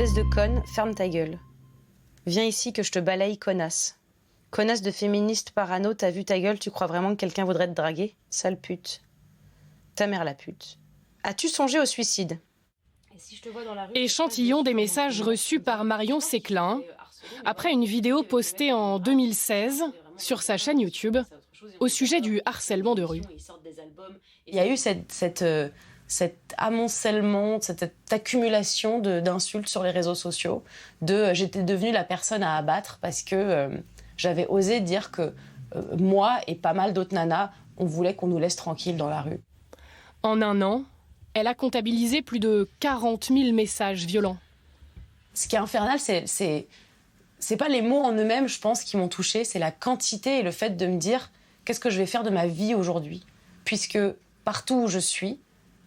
Espèce de conne, ferme ta gueule. Viens ici que je te balaye, connasse. Connasse de féministe parano, t'as vu ta gueule, tu crois vraiment que quelqu'un voudrait te draguer? Sale pute. Ta mère la pute. As-tu songé au suicide? Échantillon des messages reçus par Marion Séclin après une vidéo postée en 2016 sur sa chaîne YouTube au sujet du harcèlement de rue. Il y a eu cet amoncellement, cette accumulation d'insultes sur les réseaux sociaux. J'étais devenue la personne à abattre parce que j'avais osé dire que moi et pas mal d'autres nanas, on voulait qu'on nous laisse tranquilles dans la rue. En un an, elle a comptabilisé plus de 40 000 messages violents. Ce qui est infernal, c'est pas les mots en eux-mêmes, je pense, qui m'ont touchée, c'est la quantité et le fait de me dire qu'est-ce que je vais faire de ma vie aujourd'hui. Puisque partout où je suis,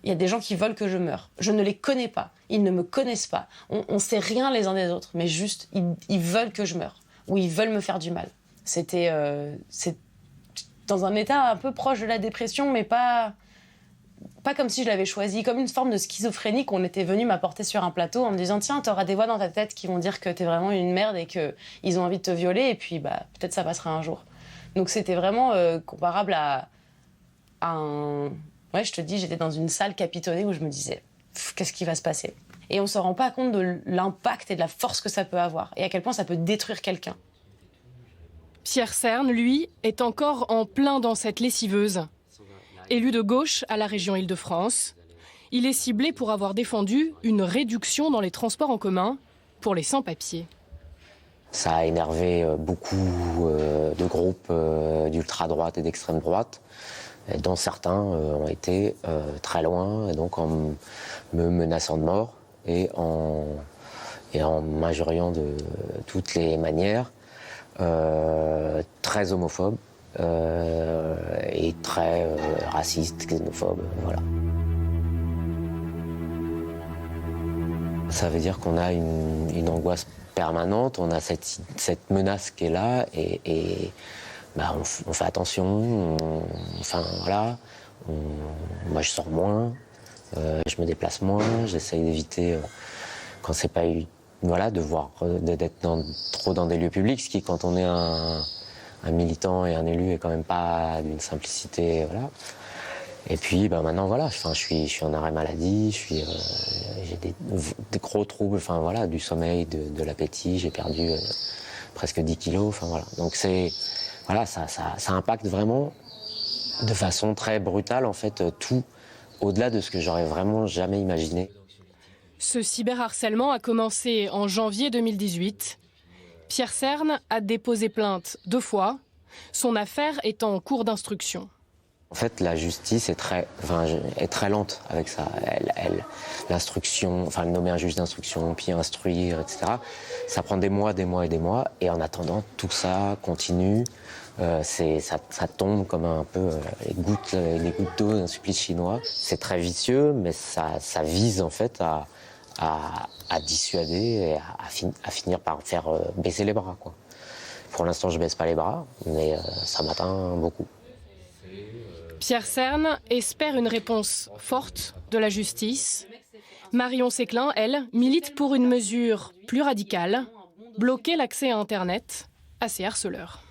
il y a des gens qui veulent que je meure. Je ne les connais pas, ils ne me connaissent pas. On sait rien les uns des autres, mais juste, ils veulent que je meure. Ou ils veulent me faire du mal. C'est dans un état un peu proche de la dépression, mais pas comme si je l'avais choisi, comme une forme de schizophrénie qu'on était venu m'apporter sur un plateau en me disant tiens, t'auras des voix dans ta tête qui vont dire que t'es vraiment une merde et qu'ils ont envie de te violer et puis peut-être ça passera un jour. Donc c'était vraiment comparable à un... Ouais, je te dis, j'étais dans une salle capitonnée où je me disais qu'est-ce qui va se passer? Et on se rend pas compte de l'impact et de la force que ça peut avoir et à quel point ça peut détruire quelqu'un. Pierre Cerne, lui, est encore en plein dans cette lessiveuse. Élu de gauche à la région Île-de-France, il est ciblé pour avoir défendu une réduction dans les transports en commun pour les sans-papiers. Ça a énervé beaucoup de groupes d'ultra-droite et d'extrême droite, dont certains ont été très loin, et donc en me menaçant de mort et en m'injuriant de toutes les manières, très homophobes. Et très raciste, xénophobe, voilà. Ça veut dire qu'on a une angoisse permanente, on a cette menace qui est là et on fait attention, moi je sors moins, je me déplace moins, j'essaye d'éviter quand c'est pas d'être trop dans des lieux publics, ce qui quand on est un militant et un élu est quand même pas d'une simplicité, voilà. Et puis maintenant voilà, je suis en arrêt maladie, j'ai des gros troubles, du sommeil, de l'appétit, j'ai perdu presque 10 kilos, Donc ça impacte vraiment de façon très brutale en fait tout, au-delà de ce que j'aurais vraiment jamais imaginé. Ce cyberharcèlement a commencé en janvier 2018. Pierre Cerne a déposé plainte 2 fois. Son affaire est en cours d'instruction. En fait, la justice est très lente avec ça. L'instruction, nommer un juge d'instruction, puis instruire, etc. Ça prend des mois. Et en attendant, tout ça continue. Ça tombe comme un peu les gouttes d'eau d'un supplice chinois. C'est très vicieux, mais ça vise en fait à dissuader et à finir par faire baisser les bras, quoi. Pour l'instant, je baisse pas les bras, mais ça m'atteint beaucoup. Pierre Cerne espère une réponse forte de la justice. Marion Séclin, elle, milite pour une mesure plus radicale, bloquer l'accès à Internet à ces harceleurs.